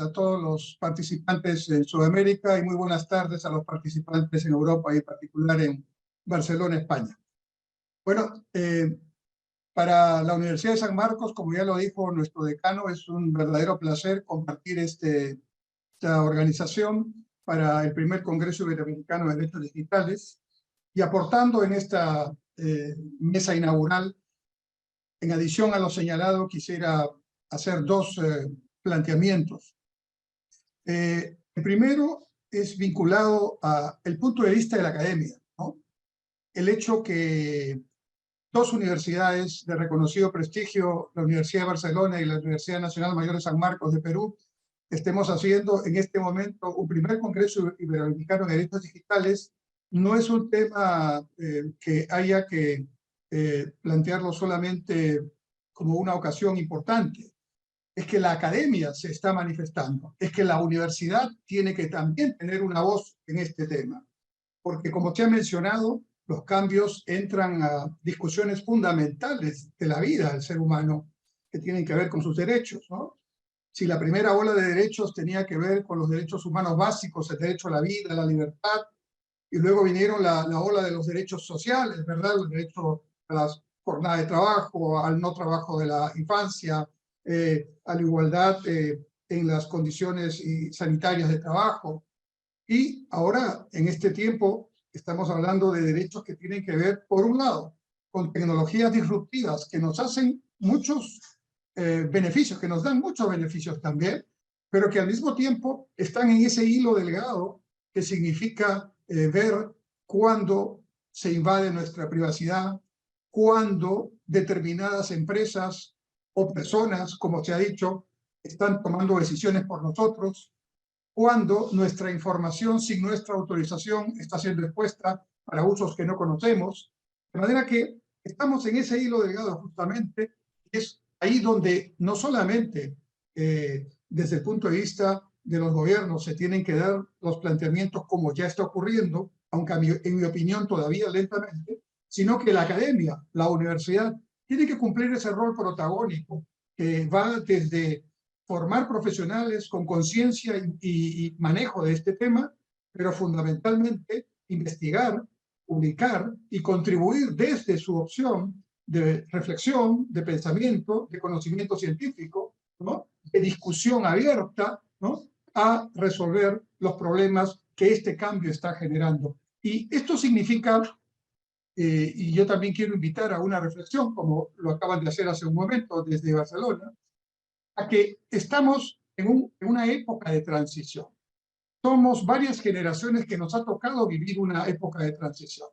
a todos los participantes en Sudamérica y muy buenas tardes a los participantes en Europa y en particular en Barcelona, España. Bueno, para la Universidad de San Marcos, como ya lo dijo nuestro decano, es un verdadero placer compartir esta organización para el primer Congreso Iberoamericano de Derechos Digitales y aportando en esta mesa inaugural. En adición a lo señalado, quisiera hacer dos planteamientos. El primero es vinculado al punto de vista de la academia, ¿no? El hecho que dos universidades de reconocido prestigio, la Universidad de Barcelona y la Universidad Nacional Mayor de San Marcos de Perú, estemos haciendo en este momento un primer Congreso Iberoamericano de Derechos Digitales, no es un tema que haya que plantearlo solamente como una ocasión importante. Es que la academia se está manifestando, es que la universidad tiene que también tener una voz en este tema, porque como se ha mencionado, los cambios entran a discusiones fundamentales de la vida del ser humano que tienen que ver con sus derechos, ¿no? Si la primera ola de derechos tenía que ver con los derechos humanos básicos, el derecho a la vida, a la libertad, y luego vinieron la ola de los derechos sociales, ¿verdad? El derecho a la jornada de trabajo, al no trabajo de la infancia, a la igualdad en las condiciones sanitarias de trabajo. Y ahora, en este tiempo, estamos hablando de derechos que tienen que ver, por un lado, con tecnologías disruptivas que nos hacen muchos beneficios, que nos dan muchos beneficios también, pero que al mismo tiempo están en ese hilo delgado que significa ver cuándo se invade nuestra privacidad, cuándo determinadas empresas o personas, como se ha dicho, están tomando decisiones por nosotros, cuando nuestra información sin nuestra autorización está siendo expuesta para usos que no conocemos. De manera que estamos en ese hilo delgado justamente, es ahí donde no solamente desde el punto de vista de los gobiernos se tienen que dar los planteamientos como ya está ocurriendo, aunque en mi opinión todavía lentamente, sino que la academia, la universidad, tiene que cumplir ese rol protagónico que va desde formar profesionales con conciencia y manejo de este tema, pero fundamentalmente investigar, publicar y contribuir desde su opción de reflexión, de pensamiento, de conocimiento científico, ¿no? De discusión abierta, ¿no? A resolver los problemas que este cambio está generando. Y esto significa, y yo también quiero invitar a una reflexión, como lo acaban de hacer hace un momento desde Barcelona, a que estamos en una época de transición. Somos varias generaciones que nos ha tocado vivir una época de transición.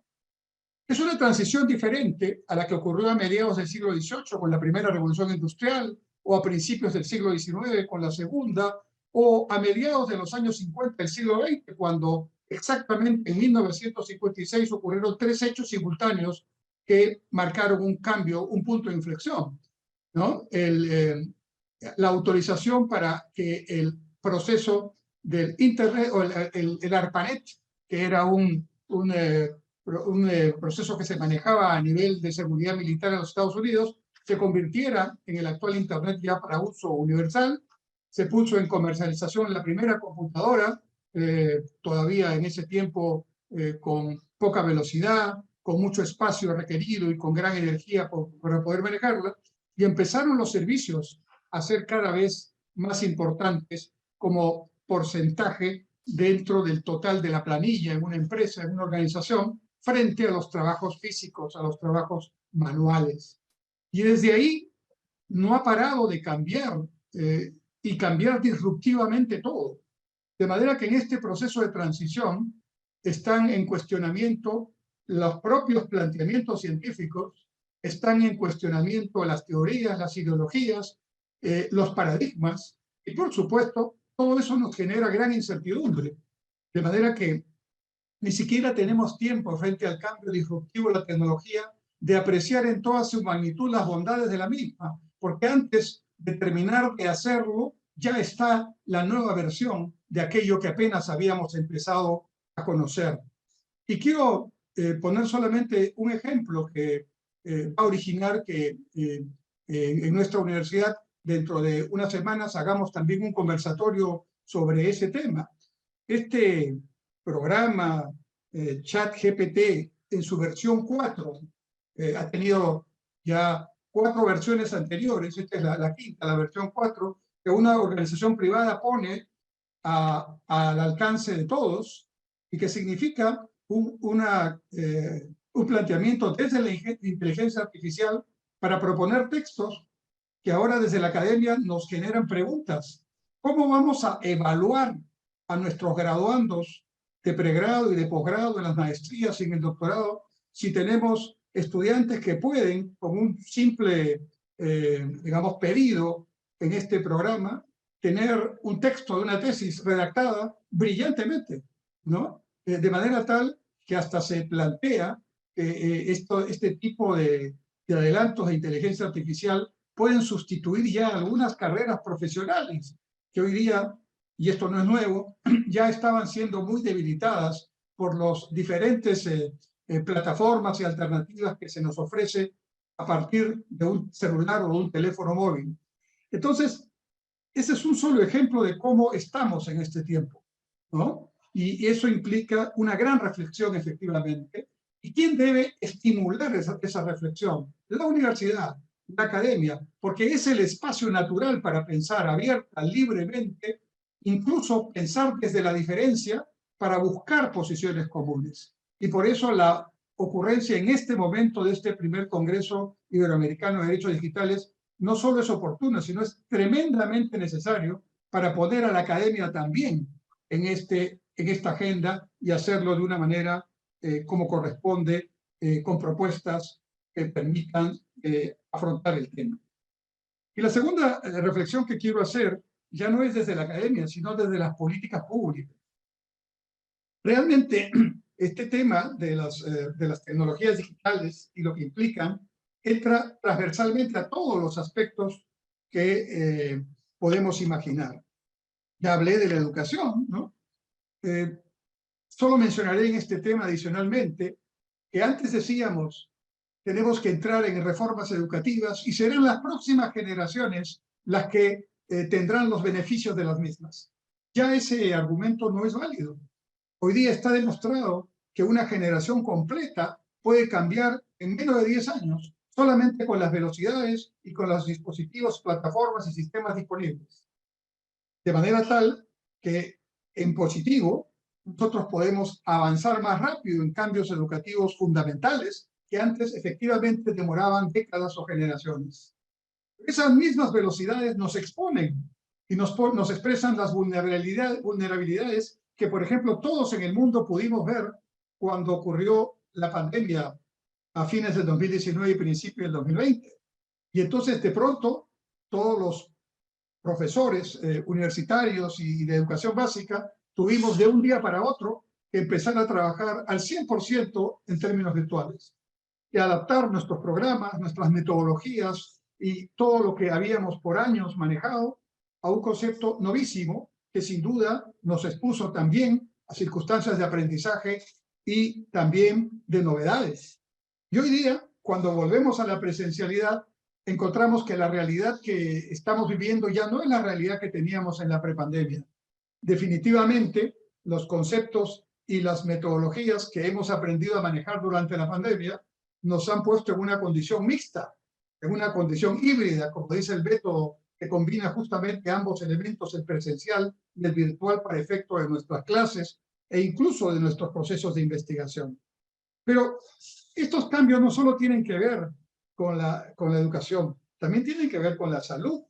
Es una transición diferente a la que ocurrió a mediados del siglo XVIII con la primera revolución industrial, o a principios del siglo XIX con la segunda, o a mediados de los años 50 del siglo XX, cuando exactamente en 1956 ocurrieron tres hechos simultáneos que marcaron un cambio, un punto de inflexión, ¿no? La autorización para que el proceso del Internet o el ARPANET, que era un proceso que se manejaba a nivel de seguridad militar en los Estados Unidos, se convirtiera en el actual Internet ya para uso universal. Se puso en comercialización la primera computadora, todavía en ese tiempo con poca velocidad, con mucho espacio requerido y con gran energía para poder manejarla, y empezaron los servicios a ser cada vez más importantes como porcentaje dentro del total de la planilla en una empresa, en una organización, frente a los trabajos físicos, a los trabajos manuales. Y desde ahí no ha parado de cambiar y cambiar disruptivamente todo. De manera que en este proceso de transición están en cuestionamiento los propios planteamientos científicos, están en cuestionamiento las teorías, las ideologías, los paradigmas, y por supuesto, todo eso nos genera gran incertidumbre. De manera que ni siquiera tenemos tiempo frente al cambio disruptivo de la tecnología de apreciar en toda su magnitud las bondades de la misma, porque antes de terminar de hacerlo, ya está la nueva versión de aquello que apenas habíamos empezado a conocer. Y quiero poner solamente un ejemplo que va a originar que en nuestra universidad dentro de unas semanas hagamos también un conversatorio sobre ese tema. Este programa ChatGPT en su versión 4 ha tenido ya 4 versiones anteriores, esta es la quinta, la versión 4, que una organización privada pone al alcance de todos y que significa un planteamiento desde la inteligencia artificial para proponer textos que ahora desde la academia nos generan preguntas. ¿Cómo vamos a evaluar a nuestros graduandos de pregrado y de posgrado en las maestrías y en el doctorado si tenemos estudiantes que pueden, con un simple, digamos, pedido en este programa, tener un texto de una tesis redactada brillantemente, ¿no? De manera tal que hasta se plantea que este tipo de adelantos de inteligencia artificial pueden sustituir ya algunas carreras profesionales que hoy día, y esto no es nuevo, ya estaban siendo muy debilitadas por los diferentes plataformas y alternativas que se nos ofrece a partir de un celular o de un teléfono móvil. Entonces, ese es un solo ejemplo de cómo estamos en este tiempo, ¿no? Y eso implica una gran reflexión, efectivamente. ¿Y quién debe estimular esa reflexión? La universidad, la academia, porque es el espacio natural para pensar abierta, libremente, incluso pensar desde la diferencia para buscar posiciones comunes. Y por eso la ocurrencia en este momento de este primer Congreso Iberoamericano de Derechos Digitales no solo es oportuna, sino es tremendamente necesario para poner a la academia también en esta agenda y hacerlo de una manera como corresponde, con propuestas que permitan afrontar el tema. Y la segunda reflexión que quiero hacer ya no es desde la academia, sino desde las políticas públicas. Realmente, este tema de las tecnologías digitales y lo que implican entra transversalmente a todos los aspectos que podemos imaginar. Ya hablé de la educación, ¿no? Solo mencionaré en este tema adicionalmente que antes decíamos tenemos que entrar en reformas educativas y serán las próximas generaciones las que tendrán los beneficios de las mismas. Ya ese argumento no es válido. Hoy día está demostrado que una generación completa puede cambiar en menos de 10 años, solamente con las velocidades y con los dispositivos, plataformas y sistemas disponibles. De manera tal que, en positivo, nosotros podemos avanzar más rápido en cambios educativos fundamentales que antes efectivamente demoraban décadas o generaciones. Esas mismas velocidades nos exponen y nos expresan las vulnerabilidades que, por ejemplo, todos en el mundo pudimos ver cuando ocurrió la pandemia a fines del 2019 y principios del 2020. Y entonces, de pronto, todos los profesores universitarios y de educación básica tuvimos de un día para otro que empezar a trabajar al 100% en términos virtuales y adaptar nuestros programas, nuestras metodologías y todo lo que habíamos por años manejado a un concepto novísimo que sin duda nos expuso también a circunstancias de aprendizaje y también de novedades. Y hoy día, cuando volvemos a la presencialidad, encontramos que la realidad que estamos viviendo ya no es la realidad que teníamos en la prepandemia. Definitivamente, los conceptos y las metodologías que hemos aprendido a manejar durante la pandemia nos han puesto en una condición mixta, en una condición híbrida, como dice el método, que combina justamente ambos elementos, el presencial y el virtual, para efecto de nuestras clases e incluso de nuestros procesos de investigación. Pero estos cambios no solo tienen que ver con la educación, también tienen que ver con la salud,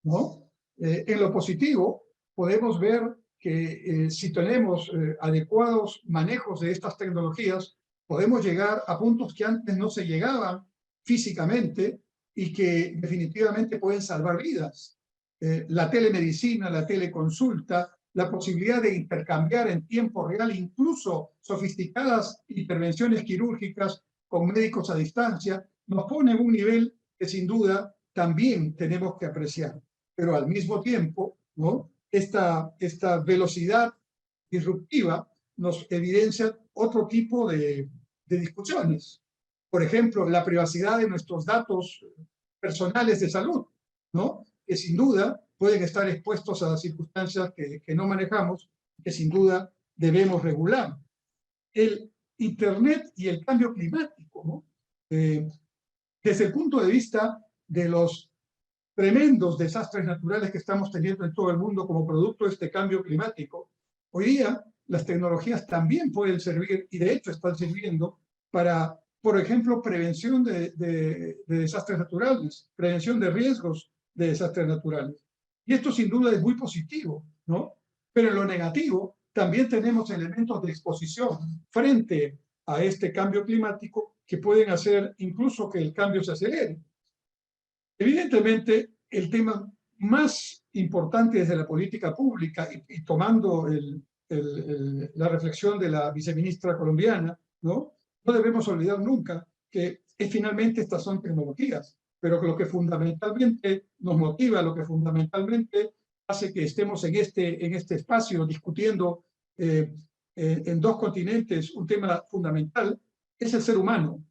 ¿no? En lo positivo, podemos ver que si tenemos adecuados manejos de estas tecnologías, podemos llegar a puntos que antes no se llegaban físicamente y que definitivamente pueden salvar vidas. La telemedicina, la teleconsulta, la posibilidad de intercambiar en tiempo real incluso sofisticadas intervenciones quirúrgicas con médicos a distancia, nos pone en un nivel que sin duda también tenemos que apreciar. Pero al mismo tiempo, ¿no? Esta velocidad disruptiva nos evidencia otro tipo de discusiones. Por ejemplo, la privacidad de nuestros datos personales de salud, ¿no? que sin duda pueden estar expuestos a circunstancias que no manejamos, que sin duda debemos regular. El Internet y el cambio climático, ¿no? Desde el punto de vista de los tremendos desastres naturales que estamos teniendo en todo el mundo como producto de este cambio climático, hoy día las tecnologías también pueden servir, y de hecho están sirviendo, para, por ejemplo, prevención de desastres naturales, prevención de riesgos de desastres naturales. Y esto sin duda es muy positivo, ¿no? Pero en lo negativo también tenemos elementos de exposición frente a este cambio climático que pueden hacer incluso que el cambio se acelere. Evidentemente, el tema más importante desde la política pública, y tomando la reflexión de la viceministra colombiana, ¿no? No debemos olvidar nunca que finalmente estas son tecnologías, pero que lo que fundamentalmente nos motiva, lo que fundamentalmente hace que estemos en este espacio discutiendo en dos continentes un tema fundamental, es el ser humano.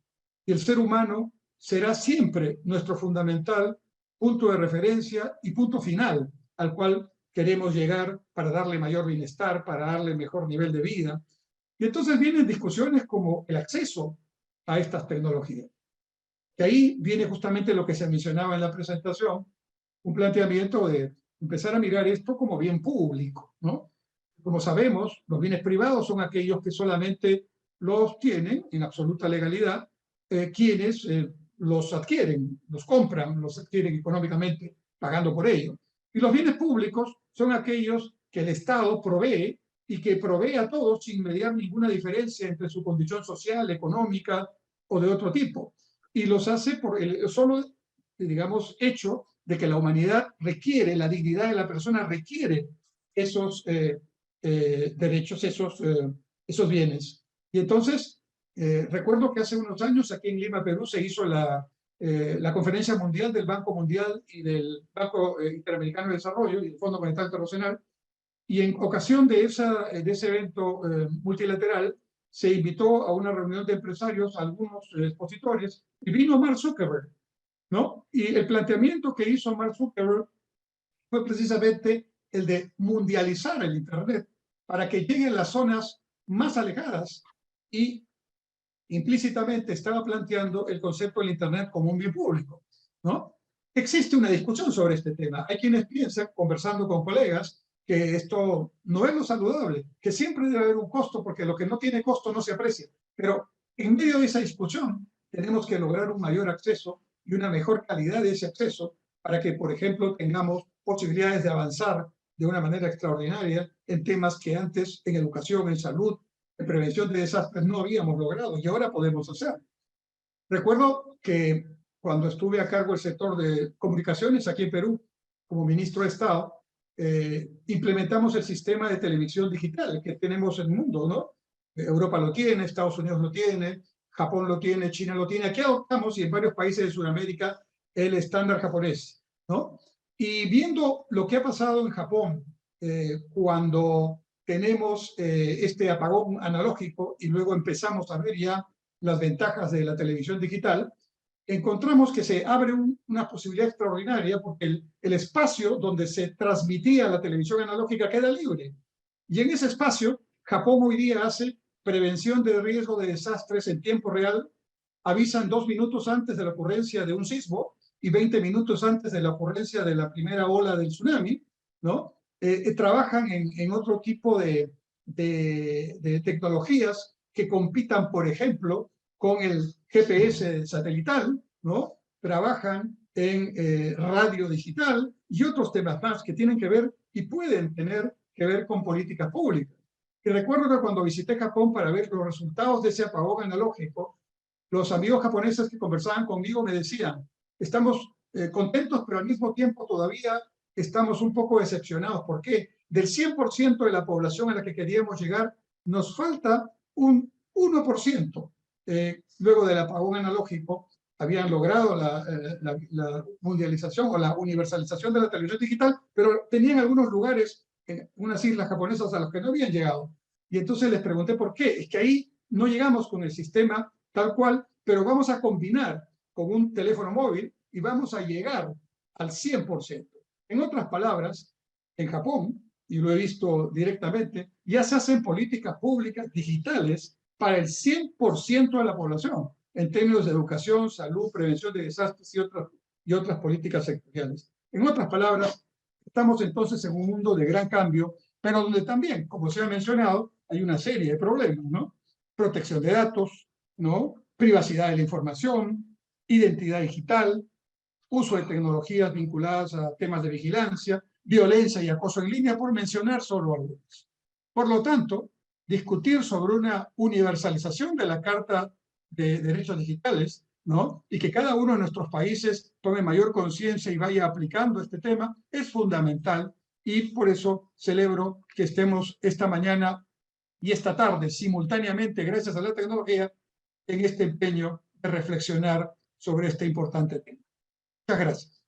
Y el ser humano será siempre nuestro fundamental punto de referencia y punto final al cual queremos llegar para darle mayor bienestar, para darle mejor nivel de vida. Y entonces vienen discusiones como el acceso a estas tecnologías. Y ahí viene justamente lo que se mencionaba en la presentación, un planteamiento de empezar a mirar esto como bien público, ¿no? Como sabemos, los bienes privados son aquellos que solamente los tienen en absoluta legalidad quienes los adquieren, los compran, los adquieren económicamente pagando por ello. Y los bienes públicos son aquellos que el Estado provee y que provee a todos sin mediar ninguna diferencia entre su condición social, económica o de otro tipo. Y los hace por el solo, digamos, hecho de que la humanidad requiere, la dignidad de la persona requiere esos derechos, esos bienes. Y entonces, recuerdo que hace unos años aquí en Lima, Perú, se hizo la conferencia mundial del Banco Mundial y del Banco Interamericano de Desarrollo y del Fondo Monetario Internacional, y en ocasión de ese evento multilateral se invitó a una reunión de empresarios a algunos expositores y vino Mark Zuckerberg, ¿no? Y el planteamiento que hizo Mark Zuckerberg fue precisamente el de mundializar el Internet para que lleguen las zonas más alejadas, y implícitamente estaba planteando el concepto del Internet como un bien público, ¿no? Existe una discusión sobre este tema. Hay quienes piensan, conversando con colegas, que esto no es lo saludable, que siempre debe haber un costo, porque lo que no tiene costo no se aprecia. Pero en medio de esa discusión tenemos que lograr un mayor acceso y una mejor calidad de ese acceso para que, por ejemplo, tengamos posibilidades de avanzar de una manera extraordinaria en temas que antes en educación, en salud, en prevención de desastres no habíamos logrado y ahora podemos hacer. Recuerdo que cuando estuve a cargo del sector de comunicaciones aquí en Perú, como ministro de Estado, implementamos el sistema de televisión digital que tenemos en el mundo, ¿no? Europa lo tiene, Estados Unidos lo tiene, Japón lo tiene, China lo tiene. Aquí adoptamos, y en varios países de Sudamérica, el estándar japonés, ¿no? Y viendo lo que ha pasado en Japón cuando tenemos este apagón analógico y luego empezamos a ver ya las ventajas de la televisión digital, encontramos que se abre una posibilidad extraordinaria porque el espacio donde se transmitía la televisión analógica queda libre. Y en ese espacio, Japón hoy día hace prevención de riesgo de desastres en tiempo real, avisan 2 minutos antes de la ocurrencia de un sismo y 20 minutos antes de la ocurrencia de la primera ola del tsunami, ¿no? Trabajan en otro tipo de tecnologías que compitan, por ejemplo, con el GPS satelital, ¿no? Trabajan en radio digital y otros temas más que tienen que ver y pueden tener que ver con políticas públicas. Y recuerdo que cuando visité Japón para ver los resultados de ese apagón analógico, los amigos japoneses que conversaban conmigo me decían, estamos contentos, pero al mismo tiempo todavía estamos un poco decepcionados. ¿Por qué? Del 100% de la población a la que queríamos llegar, nos falta un 1%. Luego del apagón analógico, habían logrado la mundialización o la universalización de la televisión digital, pero tenían algunos lugares en unas islas japonesas a los que no habían llegado. Y entonces les pregunté por qué. Es que ahí no llegamos con el sistema tal cual, pero vamos a combinar con un teléfono móvil y vamos a llegar al 100%. En otras palabras, en Japón, y lo he visto directamente, ya se hacen políticas públicas digitales para el 100% de la población, en términos de educación, salud, prevención de desastres y otras políticas sectoriales. En otras palabras, estamos entonces en un mundo de gran cambio, pero donde también, como se ha mencionado, hay una serie de problemas, ¿no? Protección de datos, ¿no? Privacidad de la información, identidad digital, uso de tecnologías vinculadas a temas de vigilancia, violencia y acoso en línea, por mencionar solo algunos. Por lo tanto, discutir sobre una universalización de la Carta de Derechos Digitales, ¿no? Y que cada uno de nuestros países tome mayor conciencia y vaya aplicando este tema, es fundamental, y por eso celebro que estemos esta mañana y esta tarde simultáneamente, gracias a la tecnología, en este empeño de reflexionar sobre este importante tema. Muchas gracias.